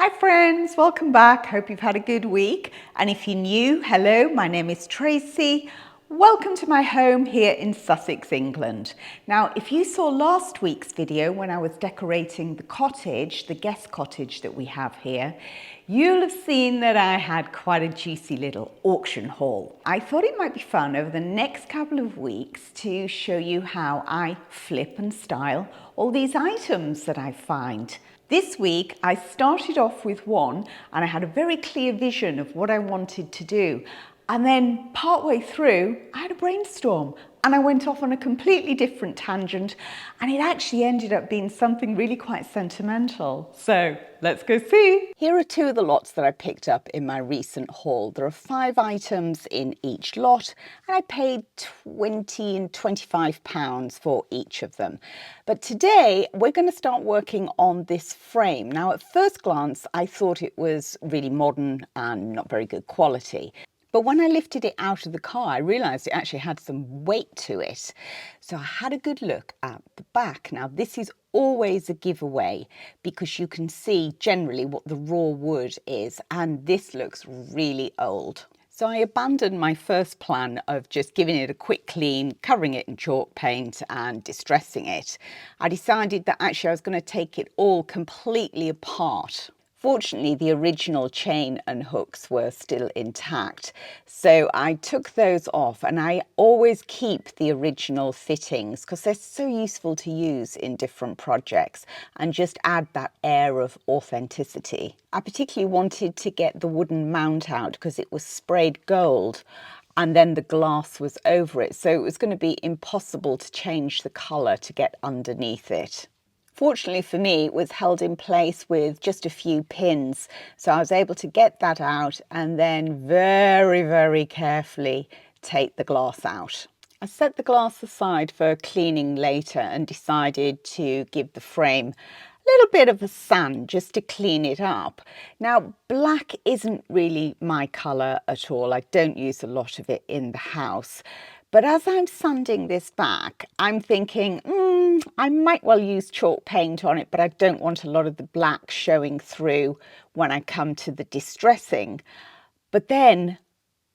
Hi friends, welcome back. Hope you've had a good week. And if you're new, hello, my name is Tracy. Welcome to my home here in Sussex, England. Now, if you saw last week's video when I was decorating the cottage, the guest cottage that we have here, you'll have seen that I had quite a juicy little auction haul. I thought it might be fun over the next couple of weeks to show you how I flip and style all these items that I find. This week, I started off with one and I had a very clear vision of what I wanted to do. And then partway through, I had a brainstorm and I went off on a completely different tangent and it actually ended up being something really quite sentimental. So let's go see. Here are two of the lots that I picked up in my recent haul. There are 5 items in each lot and I paid £20 and £25 for each of them. But today we're going to start working on this frame. Now at first glance I thought it was really modern and not very good quality. But when I lifted it out of the car, I realised it actually had some weight to it. So I had a good look at the back. Now this is always a giveaway because you can see generally what the raw wood is, and this looks really old. So I abandoned my first plan of just giving it a quick clean, covering it in chalk paint and distressing it. I decided that actually I was going to take it all completely apart. Fortunately, the original chain and hooks were still intact, so I took those off, and I always keep the original fittings because they're so useful to use in different projects and just add that air of authenticity. I particularly wanted to get the wooden mount out because it was sprayed gold and then the glass was over it, so it was going to be impossible to change the colour to get underneath it. Fortunately for me, it was held in place with just a few pins, so I was able to get that out and then very, very carefully take the glass out. I set the glass aside for cleaning later and decided to give the frame a little bit of a sand just to clean it up. Now, black isn't really my colour at all. I don't use a lot of it in the house. But as I'm sanding this back, I'm thinking, I might well use chalk paint on it, but I don't want a lot of the black showing through when I come to the distressing. But then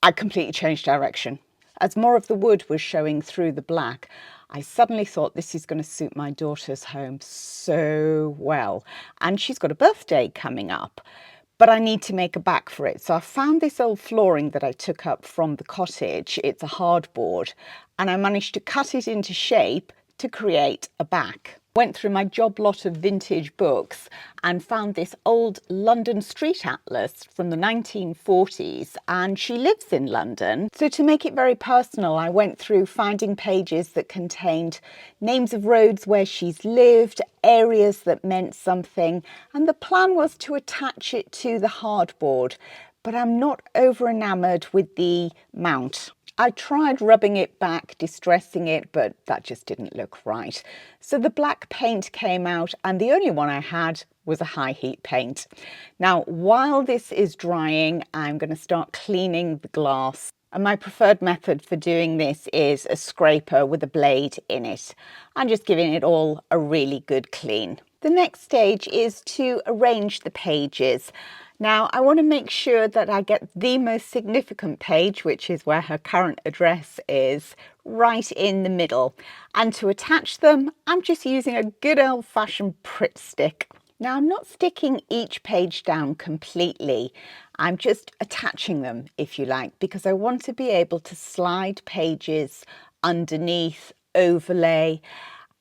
I completely changed direction. As more of the wood was showing through the black, I suddenly thought this is going to suit my daughter's home so well. And she's got a birthday coming up. But I need to make a back for it. So I found this old flooring that I took up from the cottage. It's a hardboard, and I managed to cut it into shape to create a back. Went through my job lot of vintage books and found this old London street atlas from the 1940s, and she lives in London. So to make it very personal, I went through finding pages that contained names of roads where she's lived, areas that meant something, and the plan was to attach it to the hardboard, but I'm not over enamoured with the mount. I tried rubbing it back, distressing it, but that just didn't look right. So the black paint came out, and the only one I had was a high heat paint. Now, while this is drying, I'm going to start cleaning the glass. And my preferred method for doing this is a scraper with a blade in it. I'm just giving it all a really good clean. The next stage is to arrange the pages. Now, I want to make sure that I get the most significant page, which is where her current address is, right in the middle. And to attach them, I'm just using a good old-fashioned Pritt stick. Now, I'm not sticking each page down completely. I'm just attaching them, if you like, because I want to be able to slide pages underneath, overlay.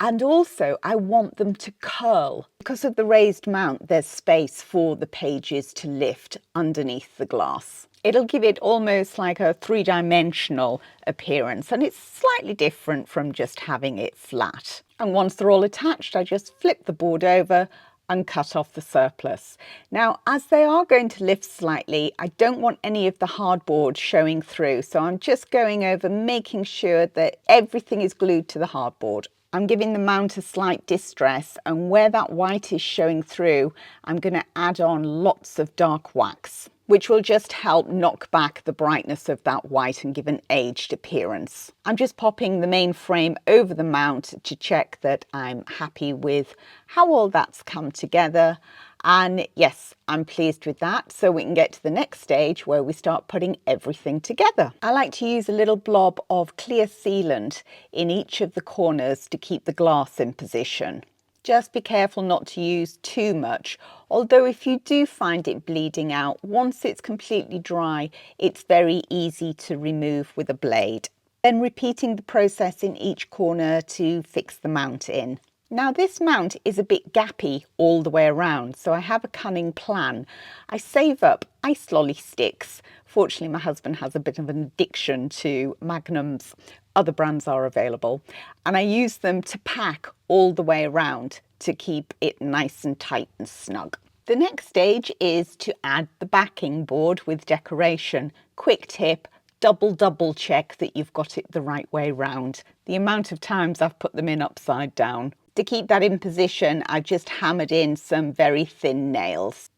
And also I want them to curl. Because of the raised mount, there's space for the pages to lift underneath the glass. It'll give it almost like a 3-dimensional appearance, and it's slightly different from just having it flat. And once they're all attached, I just flip the board over and cut off the surplus. Now, as they are going to lift slightly, I don't want any of the hardboard showing through, so I'm just going over making sure that everything is glued to the hardboard. I'm giving the mount a slight distress, and where that white is showing through, I'm going to add on lots of dark wax, which will just help knock back the brightness of that white and give an aged appearance. I'm just popping the main frame over the mount to check that I'm happy with how all that's come together. And yes, I'm pleased with that. So we can get to the next stage where we start putting everything together. I like to use a little blob of clear sealant in each of the corners to keep the glass in position. Just be careful not to use too much, although if you do find it bleeding out, once it's completely dry, it's very easy to remove with a blade. Then repeating the process in each corner to fix the mount in. Now this mount is a bit gappy all the way around, so I have a cunning plan. I save up ice lolly sticks. Fortunately, my husband has a bit of an addiction to Magnums. Other brands are available. And I use them to pack all the way around to keep it nice and tight and snug. The next stage is to add the backing board with decoration. Quick tip, double check that you've got it the right way round. The amount of times I've put them in upside down. To keep that in position, I've just hammered in some very thin nails.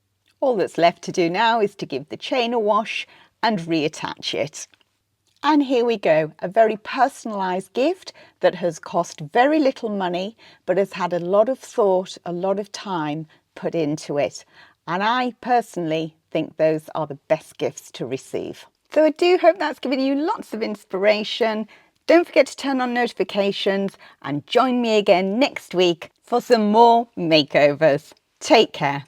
All that's left to do now is to give the chain a wash and reattach it. And here we go, a very personalised gift that has cost very little money, but has had a lot of thought, a lot of time put into it. And I personally think those are the best gifts to receive. So I do hope that's given you lots of inspiration. Don't forget to turn on notifications and join me again next week for some more makeovers. Take care.